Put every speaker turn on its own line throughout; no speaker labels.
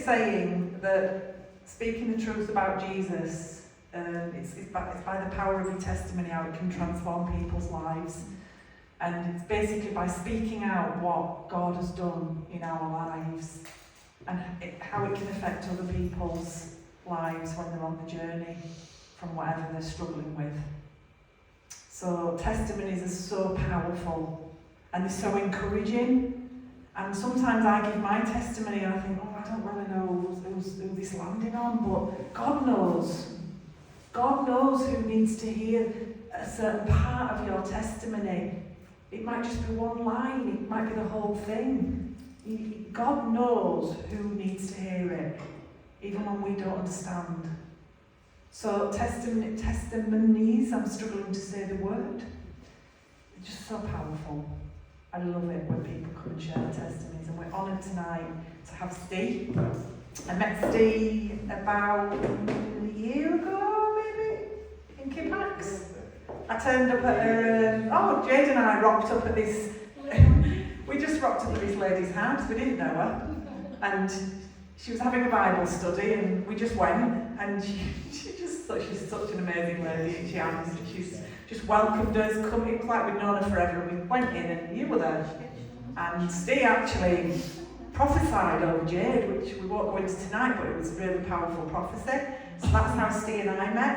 saying that speaking the truth about Jesus, it's by the power of your testimony how it can transform people's lives. And it's basically by speaking out what God has done in our lives and how it can affect other people's lives when they're on the journey from whatever they're struggling with. So testimonies are so powerful and they're so encouraging. And sometimes I give my testimony and I think, I don't really know who this landing on, but God knows. God knows who needs to hear a certain part of your testimony. It might just be one line, it might be the whole thing. God knows who needs to hear it, even when we don't understand. So testimonies, I'm struggling to say the word. It's just so powerful. I love it when people come and share their testimonies, and we're honoured tonight to have Ste. I met Ste about a year ago, maybe, in Kipax. I turned up at her, Jade and I rocked up at this, we just rocked up at this lady's house, we didn't know her, and she was having a Bible study, and we just went, and she's such an amazing lady, and she's just welcomed us, it was like we'd known her forever, and we went in and you were there. And Ste actually prophesied over Jade, which we won't go into tonight, but it was a really powerful prophecy. So that's how Ste and I met,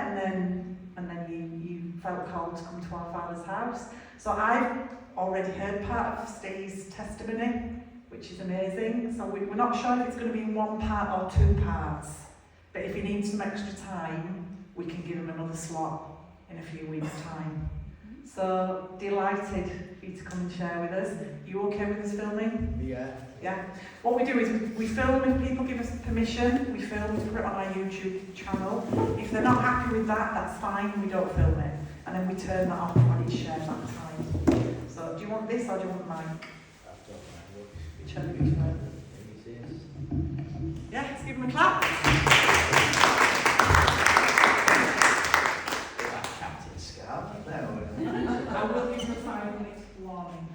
and then you felt called to come to our Father's house. So I've already heard part of Steve's testimony, which is amazing. So we're not sure if it's going to be in one part or two parts, but if he needs some extra time, we can give him another slot in a few weeks' time. So delighted for you to come and share with us. You okay with us filming? Yeah. What we do is we film if people give us permission. We film to put it on our YouTube channel. If they're not happy with that, that's fine. We don't film it, and then we turn that off when it's shared that time. So do you want this or do you want mine? Whichever you prefer. Yeah, let's give them a clap. I will give you a 5-minute warning.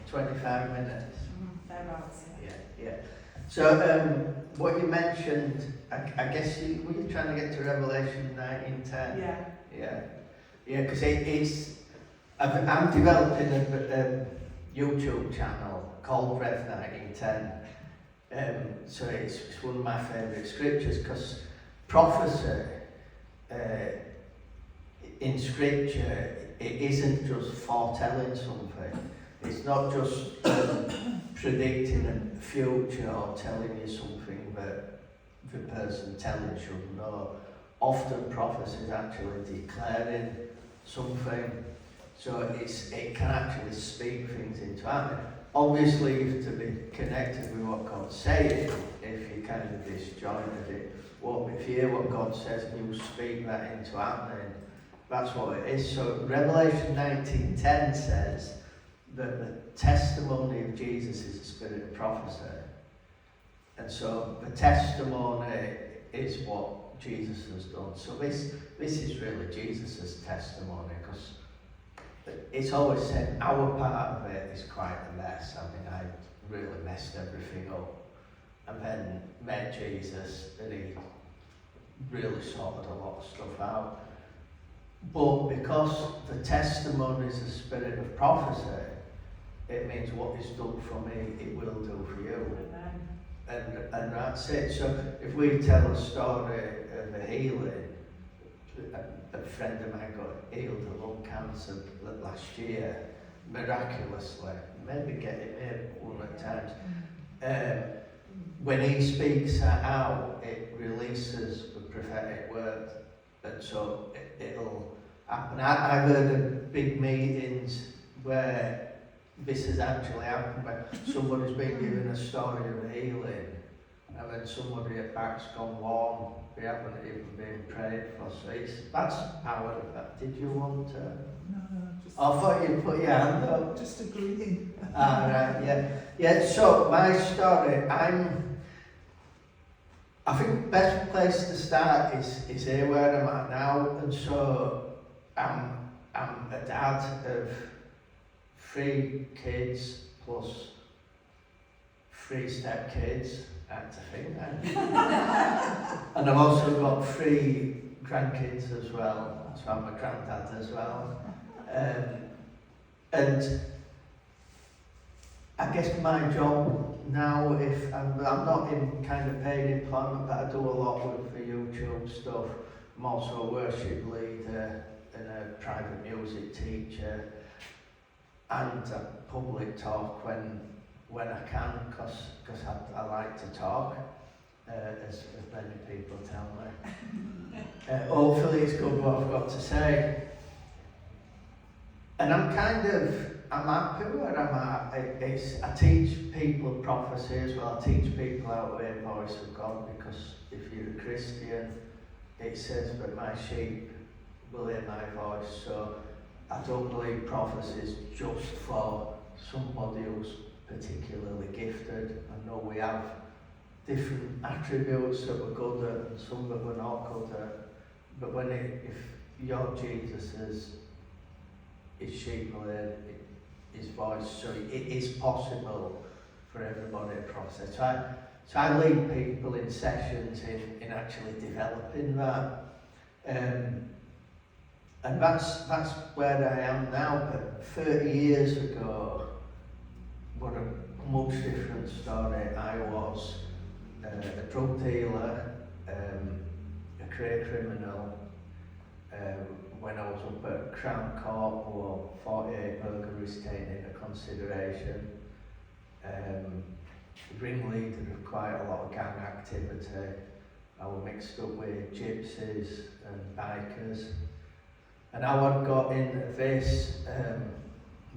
25 minutes.
Thereabouts.
Yeah. So what you mentioned, I guess were you trying to get to Revelation 19:10? Yeah. Because I'm developing a YouTube channel called Rev 19:10. So it's one of my favourite scriptures because prophecy in scripture, it isn't just foretelling something. It's not just predicting a future or telling you something that the person telling should know. Often prophecy is actually declaring something, so it can actually speak things into happening. Obviously, you have to be connected with what God's saying. If you're kind of disjointed, it won't be. If you hear what God says and you speak that into happening, that's what it is. So Revelation 19:10 says that the testimony of Jesus is the spirit of prophecy. And so the testimony is what Jesus has done. So this is really Jesus' testimony, because it's always said our part of it is quite a mess. I mean, I really messed everything up. And then met Jesus and he really sorted a lot of stuff out. But because the testimony is the spirit of prophecy, it means what is done for me, it will do for you. And that's it. So if we tell a story of a healing, a friend of mine got healed of lung cancer last year, miraculously, maybe getting it one at times. When he speaks that out, it releases the prophetic word, and so it'll happen. I've heard of big meetings where this has actually happened, where somebody's been given a story of healing, and then somebody at back's gone warm. They haven't even been prayed for. So that's power of that. Did you want to?
No, just.
I thought you put your hand up.
Just agreeing.
Right, yeah. So my story, I think the best place to start is here where I'm at now, and so I'm a dad of 3 kids plus 3 stepkids, I had to think then. And I've also got 3 grandkids as well, so I'm a granddad as well. And I guess my job now, if I'm not in kind of paid employment, but I do a lot with the YouTube stuff. I'm also a worship leader and a private music teacher, and a public talk when I can, because I like to talk, as many people tell me. Hopefully it's good what I've got to say. And I'm happy where I'm at. I teach people prophecy as well. I teach people how to hear the voice of God, because if you're a Christian, it says that my sheep will hear my voice. So I don't believe prophecy is just for somebody who's particularly gifted. I know we have different attributes that we're good at and some that we're not good at. But if you're Jesus's, his sheep will hear his voice, so it is possible for everybody to prophesy. So I lead people in sessions in actually developing that. And that's where I am now, but 30 years ago, what a much different story. I was a drug dealer, a career criminal, when I was up at Crown Court, or 48 burglaries taken into consideration. Ringleader of quite a lot of gang activity. I was mixed up with gypsies and bikers. And how I got into this,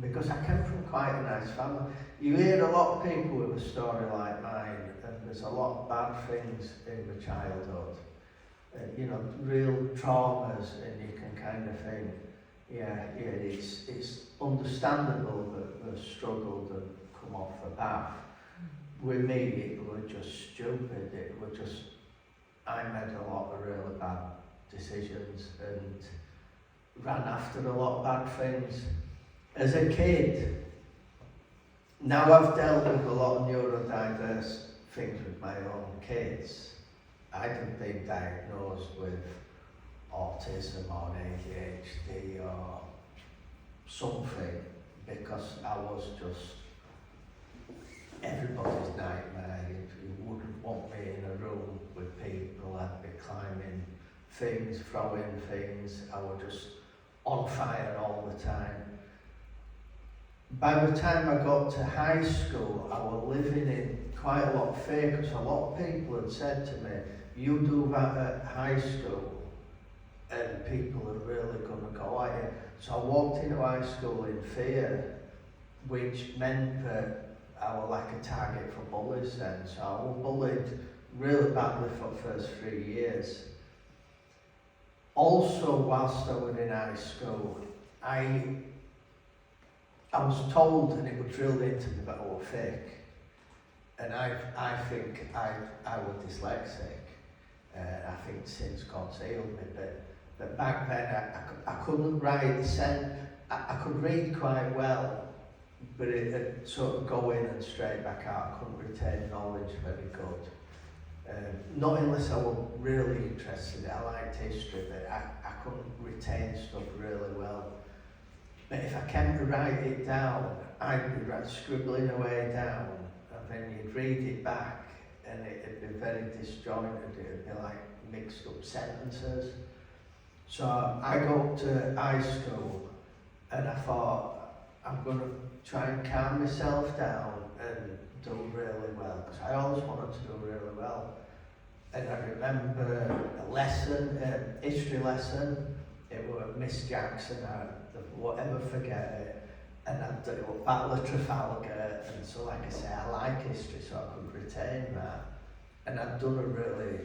because I came from quite a nice family. You hear a lot of people with a story like mine, and there's a lot of bad things in the childhood. You know, real traumas, and you can kind of think, it's understandable that they've struggled and come off the path. With me, it was just stupid. It was just, I made a lot of really bad decisions and ran after a lot of bad things. As a kid, now I've dealt with a lot of neurodiverse things with my own kids. I didn't been diagnosed with autism or ADHD or something, because I was just everybody's nightmare. You wouldn't want me in a room with people. I'd be climbing things, throwing things. I was just on fire all the time. By the time I got to high school, I was living in quite a lot of fear, because a lot of people had said to me, you do that at high school and people are really going to go at you. So I walked into high school in fear, which meant that I was like a target for bullies then. So I was bullied really badly for the first 3 years. Also, whilst I was in high school, I was told, and it was drilled into me, that I was thick. And I think I was dyslexic. I think since God's healed me, but back then I couldn't write the sentence. I could read quite well, but it sort of go in and straight back out. I couldn't retain knowledge very good. Not unless I was really interested. I liked history, but I couldn't retain stuff really well. But if I came to write it down, I'd be scribbling away down, and then you'd read it back, and it'd be very disjointed. It'd be like mixed up sentences. So I got to high school, and I thought, I'm going to try and calm myself down and do really well, because I always wanted to do really well. And I remember a lesson, a history lesson. It was Miss Jackson. I won't ever forget it. And it was Battle of Trafalgar, and so like I say, I like history, so I could retain that. And I'd done a really,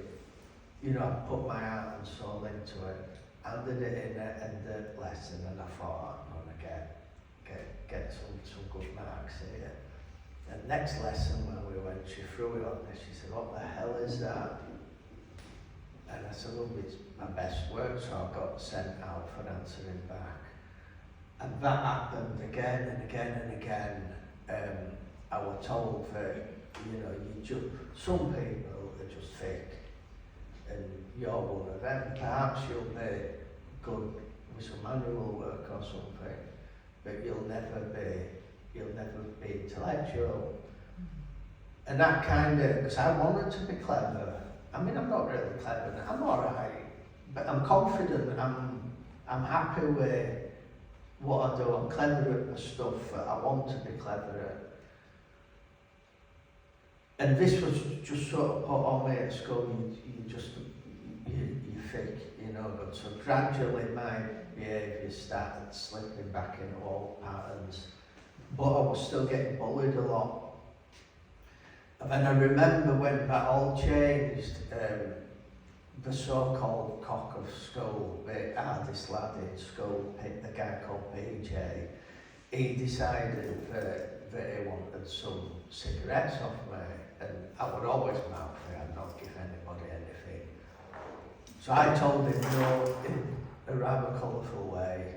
I put my heart and soul into it. Handed it in at the lesson, and I thought, I'm going to get some good marks here. And next lesson, when we went, she threw it on me. She said, what the hell is that? And I said, well, it's my best work, so I got sent out for answering back. And that happened again and again and again. I was told that you know, some people are just fake, and you're one of them. Perhaps you'll be good with some manual work or something, but you'll never be intellectual. And that kind of, because I wanted to be clever. I mean, I'm not really clever. I'm alright, but I'm confident. I'm happy with what I do. I'm clever at the stuff that I want to be clever at. And this was just sort of put on me at school. You think, you know. But so gradually my behaviour started slipping back into old patterns. But I was still getting bullied a lot. And then I remember when that all changed, the so-called cock of school, the hardest lad in school, the guy called PJ, he decided that he wanted some cigarettes off me, and I would always mouth it, I'd not give anybody anything. So I told him no in a rather colourful way,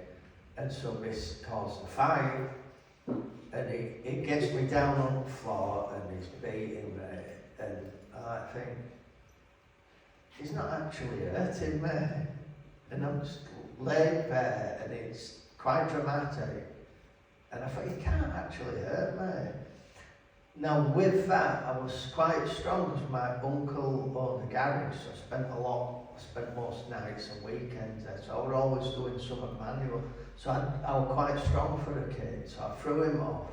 and so this caused a fight. And he gets me down on the floor and he's beating me, and I think, he's not actually hurting me. And I'm just laid there and it's quite dramatic. And I thought, he can't actually hurt me. Now with that, I was quite strong because my uncle owned a garage, so I spent most nights and weekends there, so I was always doing something manual. So I was quite strong for a kid, so I threw him off.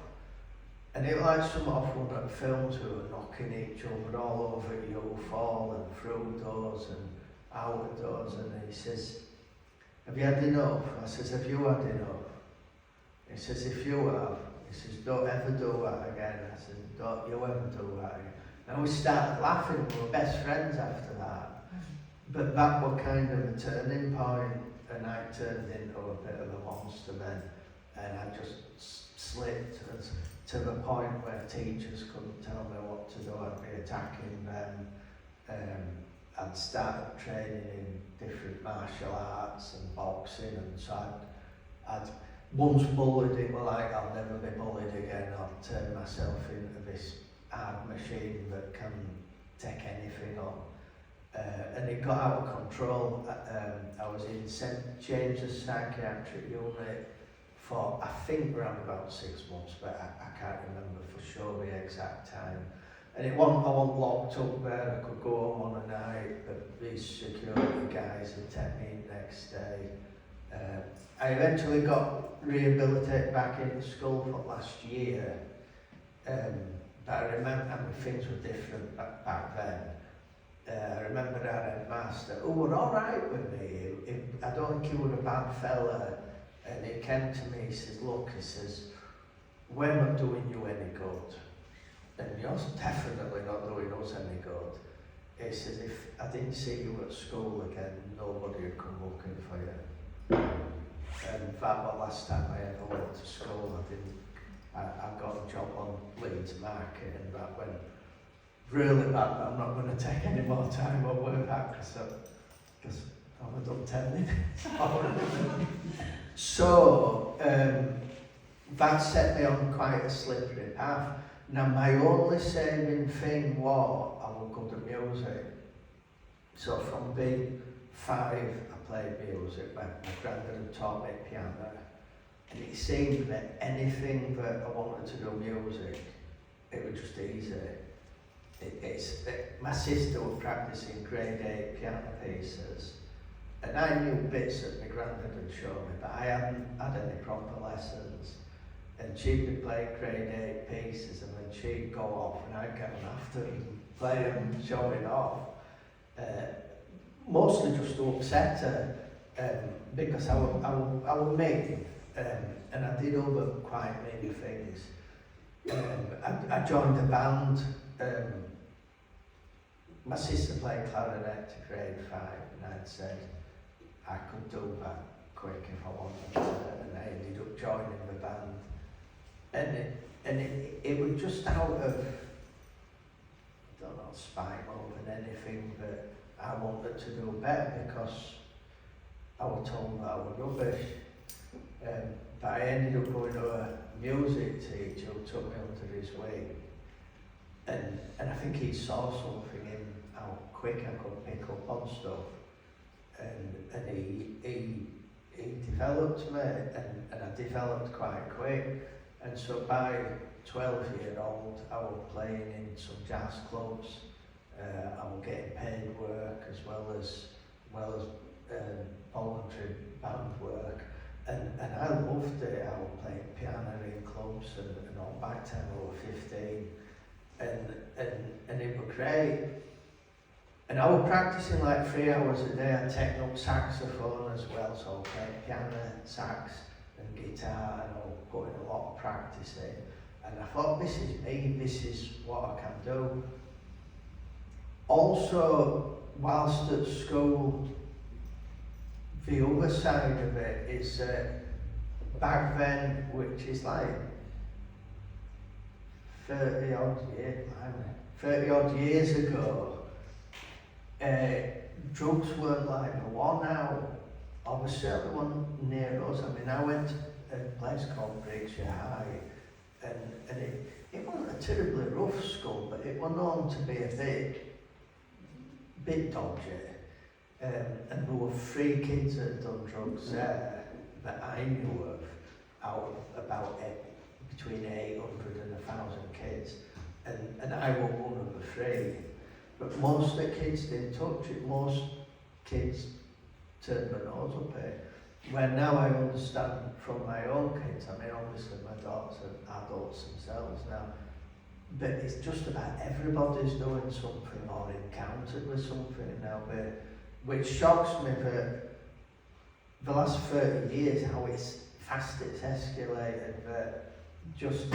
And it was like some off one of the films who were knocking each other all over, you fall and through doors and out of doors. And he says, have you had enough? I says, have you had enough? He says, if you have, he says, don't ever do that again. I said, don't you ever do that again. And we started laughing, we were best friends after that. But that was kind of a turning point, and I turned into a bit of a monster then, and I just slipped to the point where teachers couldn't tell me what to do. I'd be attacking them. I'd started training in different martial arts and boxing, and so I'd once bullied it, well, like, I'll never be bullied again. I'll turn myself into this hard machine that can take anything on. And it got out of control. I was in St James's psychiatric unit for, I think, around about 6 months, but I can't remember for sure the exact time. And I wasn't locked up there. I could go home on a night, but these security guys would take me in next day. I eventually got rehabilitated back into school for last year, but I remember, I mean, things were different back then. I remember our headmaster, who was alright with me. I don't think he was a bad fella. And he came to me, he says, look, he says, we're not doing you any good. And you're definitely not doing us any good. He says, if I didn't see you at school again, nobody would come looking for you. And that was the last time I ever went to school. I got a job on Leeds Market, and that went really bad, but I'm not going to take any more time over that because I'm done telling. So that set me on quite a slippery path. Now my only saving thing was I was good at music. So from being 5, I played music. My granddad had taught me piano, and it seemed that anything that I wanted to do music, it was just easy. My sister was practicing grade 8 piano pieces, and I knew bits that my granddad had shown me, but I hadn't had any proper lessons. And she'd be playing grade 8 pieces, and then she'd go off, and I'd get on after and play them, showing off. Mostly just to upset her, because I was mean, and I did other quite many things. I joined a band. My sister played clarinet to grade 5, and I'd said I could do that quick if I wanted to, and I ended up joining the band. And it was just out of, I don't know, spite more than anything, that I wanted to do better because I was told that I was rubbish. But I ended up going to a music teacher who took me under his wing. and I think he saw something in how quick I could pick up on stuff, and he developed me, and I developed quite quick, and so by 12-year-old I was playing in some jazz clubs, I was getting paid work as well as voluntary band work, and I loved it. I was playing piano in clubs and all by the time I was 15, and it was great. And I was practicing like 3 hours a day. I take up saxophone as well, so I was playing piano, sax and guitar, and I was putting a lot of practice in. And I thought, this is me, this is what I can do. Also, whilst at school, the other side of it is back then, which is like 30 odd years ago, drugs weren't like the one now. Or was certainly one near us. I mean, I went to a place called Brigshire High, and it wasn't a terribly rough school, but it was known to be a bit dodgy. And there were 3 kids that had done drugs there that I knew of, out of about between 800 and 1,000 kids, and I was one of the 3. But most of the kids didn't touch it. Most kids turned their nose up it. Where now I understand from my own kids, I mean obviously my daughters are adults themselves now, but it's just about everybody's doing something or encountered with something now, which shocks me that the last 30 years how fast it's escalated, that just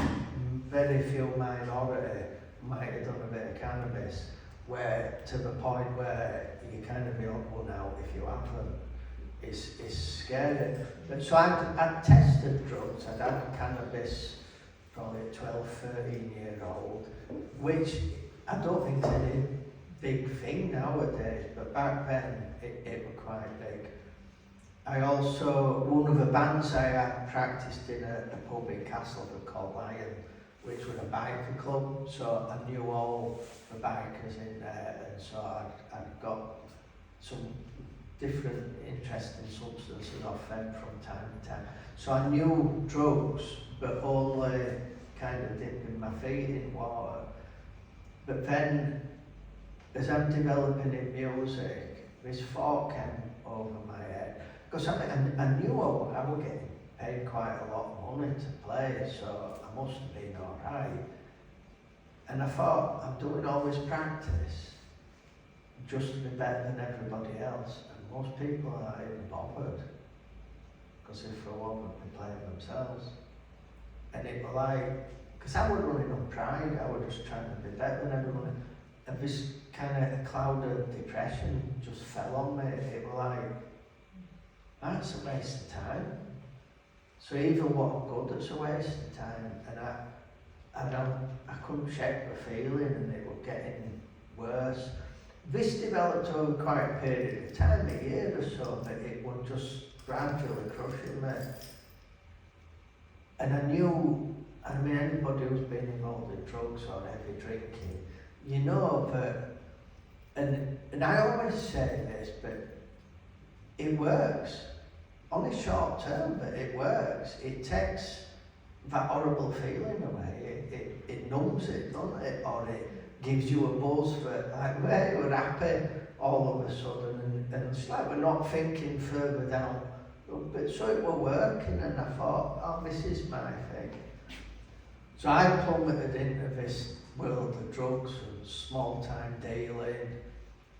very few minority might have done a bit of cannabis, where to the point where you kind of be on one out if you haven't. Is scary. But so I'd tested drugs. I'd had cannabis probably at 12, 13-year-old, which I don't think is any big thing nowadays, but back then it was quite big. I also, one of the bands I had practiced in a pub in Castleford called Lion, which was a biker club, so I knew all the bikers in there, and so I'd got some different interesting substances off them from time to time. So I knew drugs, but only kind of dipping my feet in water. But then, as I'm developing in music, this thought came over my head. Because I knew I was getting paid quite a lot of money to play, so I must have been alright. And I thought, I'm doing all this practice just to be better than everybody else. Most people aren't even bothered, because if they want, they play themselves. And it was like, because I was running on pride, I was just trying to be better than everyone. And this kind of cloud of depression just fell on me. It was like, that's a waste of time. So even what I'm good, it's a waste of time. And I couldn't shake the feeling, and it was getting worse. This developed over quite a period of time, a year or so, that it was just gradually crushing me. And I knew, I mean, anybody who's been involved in drugs or heavy drinking, you know that, and I always say this, but it works. Only short term, but it works. It takes that horrible feeling away. It numbs it, doesn't it? Or it gives you a buzz for, like, where you're happy all of a sudden, and it's like we're not thinking further down. But so it was working, and I thought, oh, this is my thing. So I plummeted into this world of drugs and small-time dealing.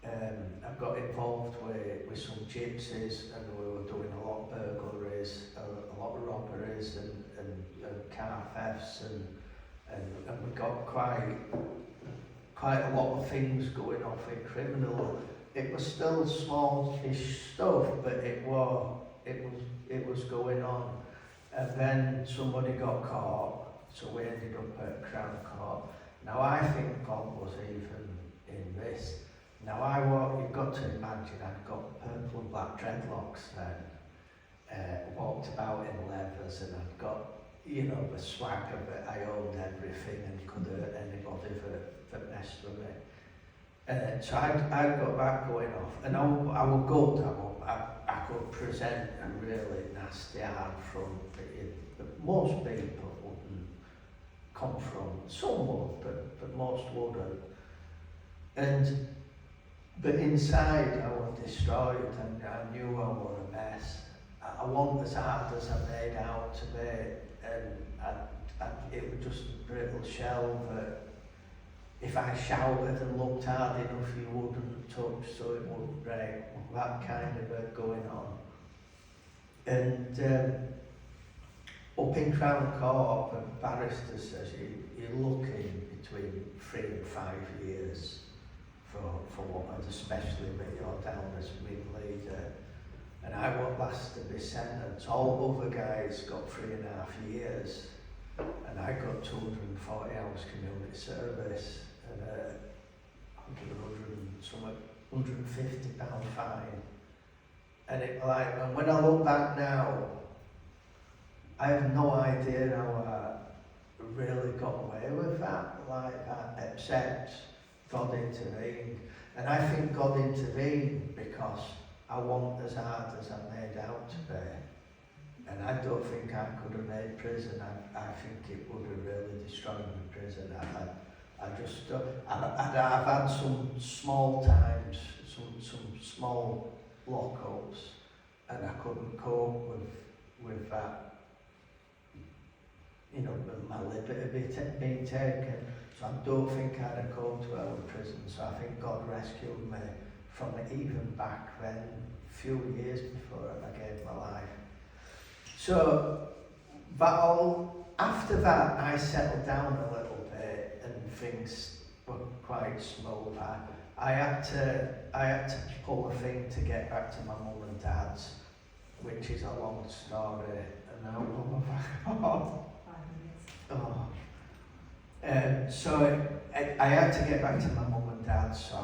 I got involved with some gypsies, and we were doing a lot of burglaries, a lot of robberies, and car thefts, and we got quite a lot of things going off in criminal. It was still small-ish stuff, but it was going on. And then somebody got caught, so we ended up at Crown Court. Now I think God was even in this. Now you've got to imagine, I'd got purple and black dreadlocks then, walked about in leathers, and I'd got you know, the swagger that I owned everything and could hurt anybody that messed with me. So I got that going off, and I was good. I could present a really nasty hard front that most people wouldn't confront. Some would, but most wouldn't. But inside I was destroyed, and I knew I was a mess. I wasn't as hard as I made out to be, and it was just a brittle shell that if I shouted and looked hard enough, you wouldn't touch, so it wouldn't break. That kind of going on. And up in Crown Court, the barrister says you're looking between 3 and 5 years for one, especially when you're down as wing leader. And I was last to be sentenced. All other guys got 3.5 years, and I got 240 hours community service and £150 fine. And and when I look back now, I have no idea how I really got away with that like that, except God intervened. And I think God intervened because I wasn't as hard as I made out to be. And I don't think I could have made prison. I think it would have really destroyed my prison. I've had some small times, some small lockups, and I couldn't cope with that, you know, my liberty being taken. So I don't think I'd have coped well with prison. So I think God rescued me from it even back then, a few years before I gave my life. So, after that, I settled down a little bit and things were quite smooth. I had to pull a thing to get back to my mum and dad's, which is a long story. And now so I had to get back to my mum and dad's, so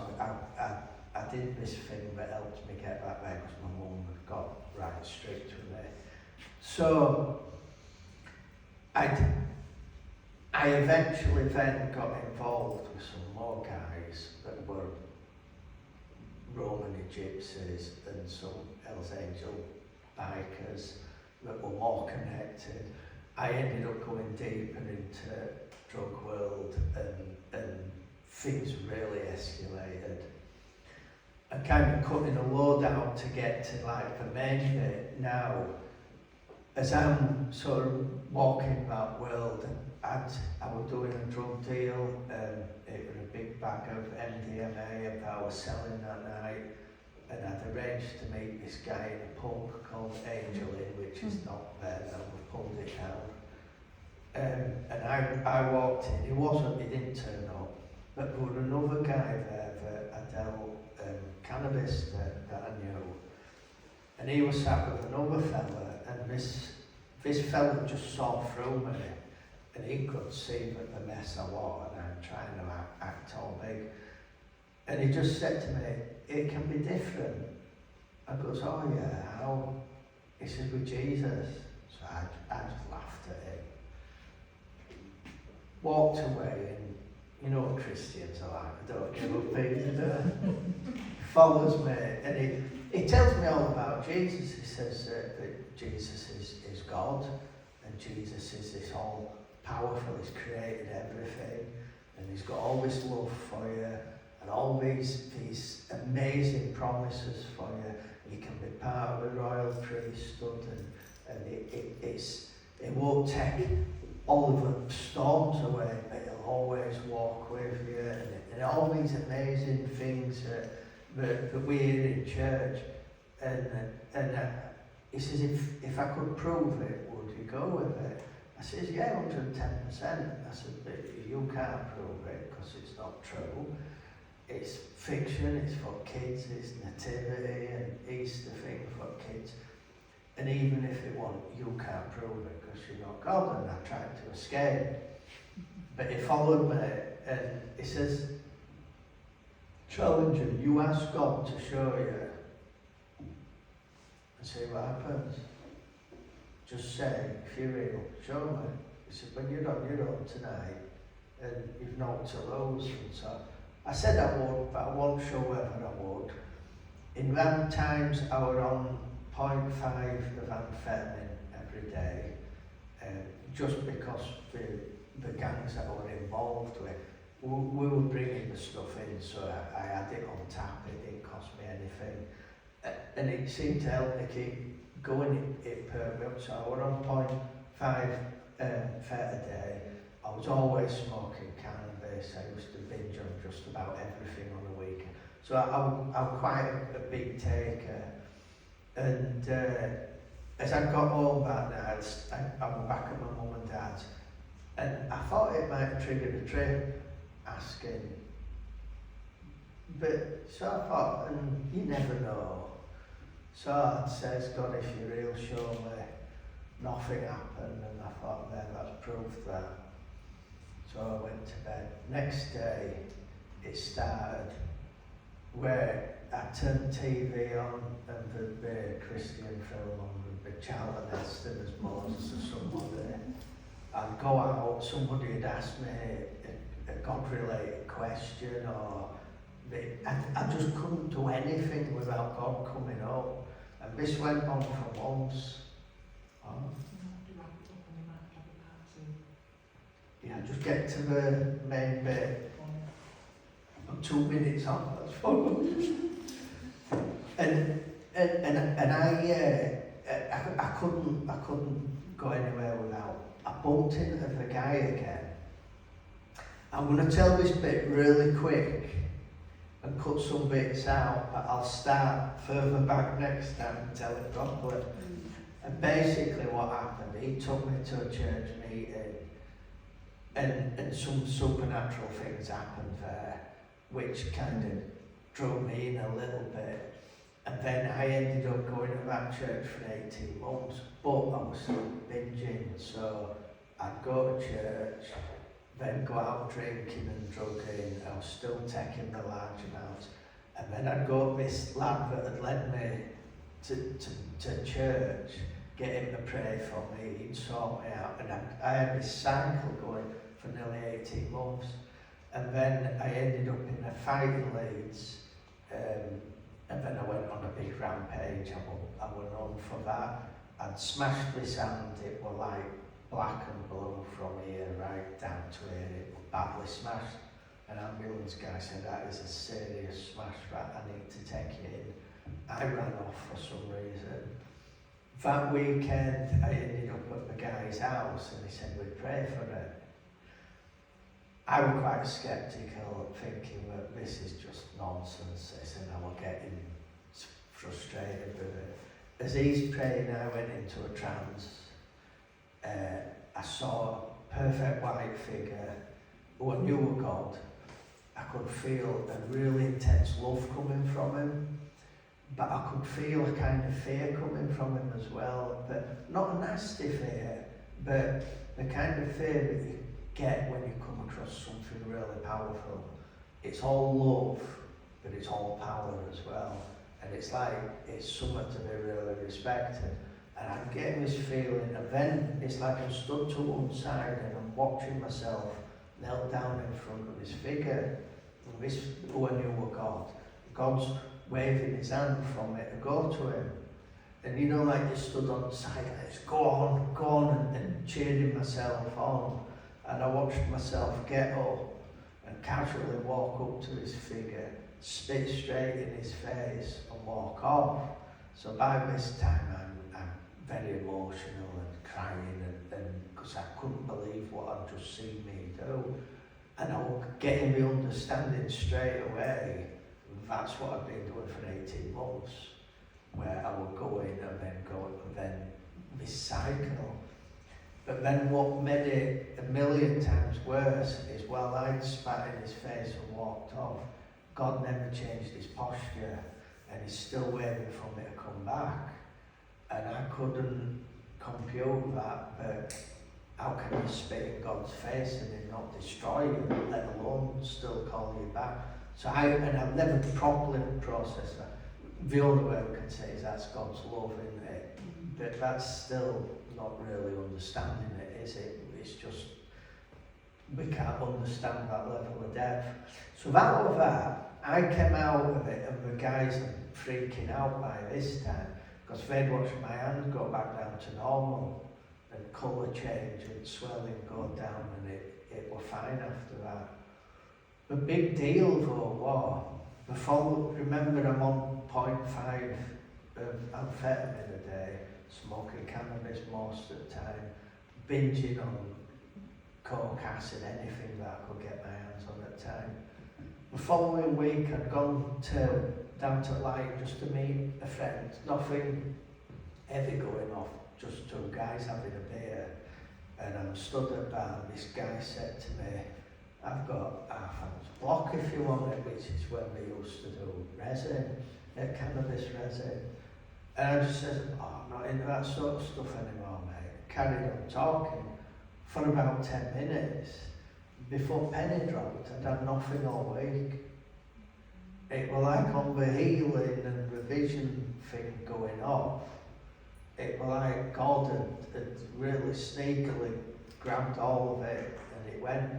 I did this thing that helped me get back there because my mum got right strict with me. So I eventually then got involved with some more guys that were Roman gypsies and some Hells Angel bikers that were more connected. I ended up going deeper into drug world and things really escalated. I kind of cutting a load out to get to like the main bit now. As I'm sort of walking that world, I was doing a drug deal, it was a big bag of MDMA that I was selling that night, and I'd arranged to meet this guy in a pub called Angel Inn, which is not there now, we pulled it down. And I walked in, he didn't turn up, but there was another guy there that I dealt cannabis that I knew, and he was sat with another fella, and this fella just saw through me, and he could see that the mess I was, and I'm trying to act all big, and he just said to me, "It can be different." I goes, "Oh yeah, how?" He says, "With Jesus." So I just laughed at him, walked away, and you know what Christians are like, they don't give up things, follows me, and he tells me all about Jesus. He says that Jesus is God, and Jesus is this all powerful, he's created everything, and he's got all this love for you, and all these amazing promises for you. You can be part of the royal priesthood, and it won't take all of the storms away, but he'll always walk with you, and all these amazing things that we hear in church. And he says, if I could prove it, would you go with it? I says, yeah, 110%. I said, but you can't prove it because it's not true. It's fiction, it's for kids, it's nativity and Easter thing for kids. And even if it wasn't, you can't prove it because you're not God. And I tried to escape. But he followed me and he says, Challenger, you ask God to show you and see what happens. just say, if you're real, show me. He said, when you're on your own tonight, and you've not to lose. And so I said I would, but I wasn't sure whether I would. In them times, I was on 0.5 of amphetamine every day, just because the gangs that I were involved with, we were bringing the stuff in, so I had it on tap, it didn't cost me anything. And it seemed to help me keep going it per month, so I was on 0.5 a day. I was always smoking cannabis, I used to binge on just about everything on the weekend. So I'm quite a big taker. And as I got home that night, I was back at my mum and dad's, and I thought it might trigger the trip, asking. But so I thought, and you never know. So I says, God, if you're real, show me. Nothing happened, and I thought, man, that's proof that. So I went to bed. Next day, it started where I turned TV on and there'd be a Christian film on, there'd be Charlton Heston as Moses or somebody. I'd go out, somebody had asked me a God-related question, or I just couldn't do anything without God coming up. And this went on for months. Yeah, just get to the main bit. I'm 2 minutes on, that's fine. And I couldn't go anywhere without. I bumped into the guy again. I'm going to tell this bit really quick and cut some bits out, but I'll start further back next time and tell it properly. And basically what happened, he took me to a church meeting, and some supernatural things happened there, which kind of drew me in a little bit. And then I ended up going to that church for 18 months, but I was still binging, so I'd go to church, then go out drinking and drugging. I was still taking the large amounts, and then I'd go to this lad that had led me to church, get him to pray for me, he'd sort me out, and I had this cycle going for nearly 18 months. And then I ended up in a fight in Leeds, and then I went on a big rampage. I went on for that. I'd smashed this hand, it was like black and blue from here right down to here, it was badly smashed. An ambulance guy said, that is a serious smash, right, I need to take you in. I ran off for some reason. That weekend I ended up at the guy's house and he said, we'd pray for it. I was quite sceptical, thinking that this is just nonsense, and I was getting frustrated with it. As he's praying, I went into a trance. I saw a perfect white figure who I knew was God. I could feel a really intense love coming from him, but I could feel a kind of fear coming from him as well, but not a nasty fear, but the kind of fear that you get when you come across something really powerful. It's all love, but it's all power as well. And it's like, it's something to be really respected. And I'm getting this feeling, and then it's like I'm stood to one side and I'm watching myself knelt down in front of this figure, and this who I knew was God. God's waving his hand from it to go to him. And you know, like you stood on the side, and it's go on, and cheering myself on. And I watched myself get up and casually walk up to this figure, spit straight in his face and walk off. So by this time I'm very emotional and crying, and because I couldn't believe what I'd just seen me do. And I was getting the understanding straight away, that's what I've been doing for 18 months, where I would go in and then this cycle. But then what made it a million times worse is while I'd spat in his face and walked off, God never changed his posture, and he's still waiting for me to come back. And I couldn't compute that, but how can you spit in God's face and him not destroy you, let alone still call you back? So I've never properly processed that. the only way we can say is that's God's love, isn't it? But that's still not really understanding it, is it? It's just, we can't understand that level of depth. So that was that. I came out of it and the guys are freaking out by this time because they'd watched my hand go back down to normal and colour change and swelling go down, and it was fine after that. The big deal though was, remember I'm on 0.5 of amphetamine a day, smoking cannabis most of the time, binging on coke, acid, anything that I could get my hands on at the time. The following week I'd gone down to Light just to meet a friend, nothing heavy going off, just two guys having a beer, and I'm stood at bar and this guy said to me, I've got half ounce block if you want it, which is when we used to do resin, cannabis resin. And I just said, oh, I'm not into that sort of stuff anymore, mate. Carried on talking for about 10 minutes. Before penny dropped, I'd had nothing all week. It was like on the healing and the vision thing going off, it was like God had really sneakily grabbed all of it and it went.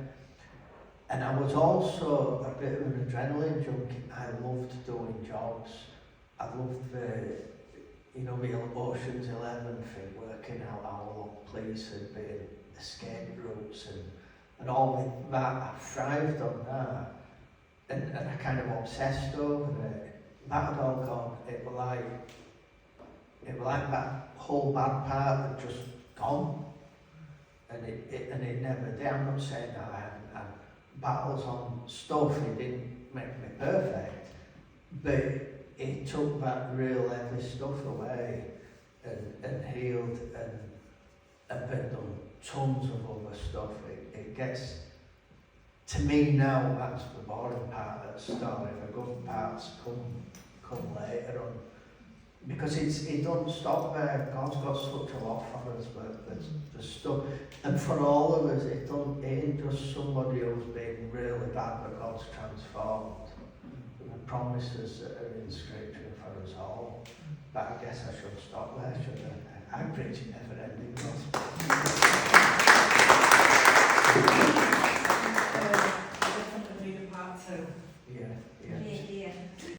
And I was also a bit of an adrenaline junkie. I loved doing jobs. I loved the Ocean's 11 thing, working out how police had been, escape routes and all that. I thrived on that. And I kind of obsessed over it. That had all gone. It was like that whole bad part had just gone. And it never did. I'm not saying that I hadn't had battles on stuff, it didn't make me perfect, but it took that real heavy stuff away and healed and then done tons of other stuff. It gets, to me now, that's the boring part of the story. The good parts come later on. Because it doesn't stop there. God's got such a lot for us, but the stuff, and for all of us, it ain't just somebody who's been really bad, but God's transformed. The promises that are in Scripture for us all. But I guess I should stop there, shouldn't I? I preach a never-ending gospel.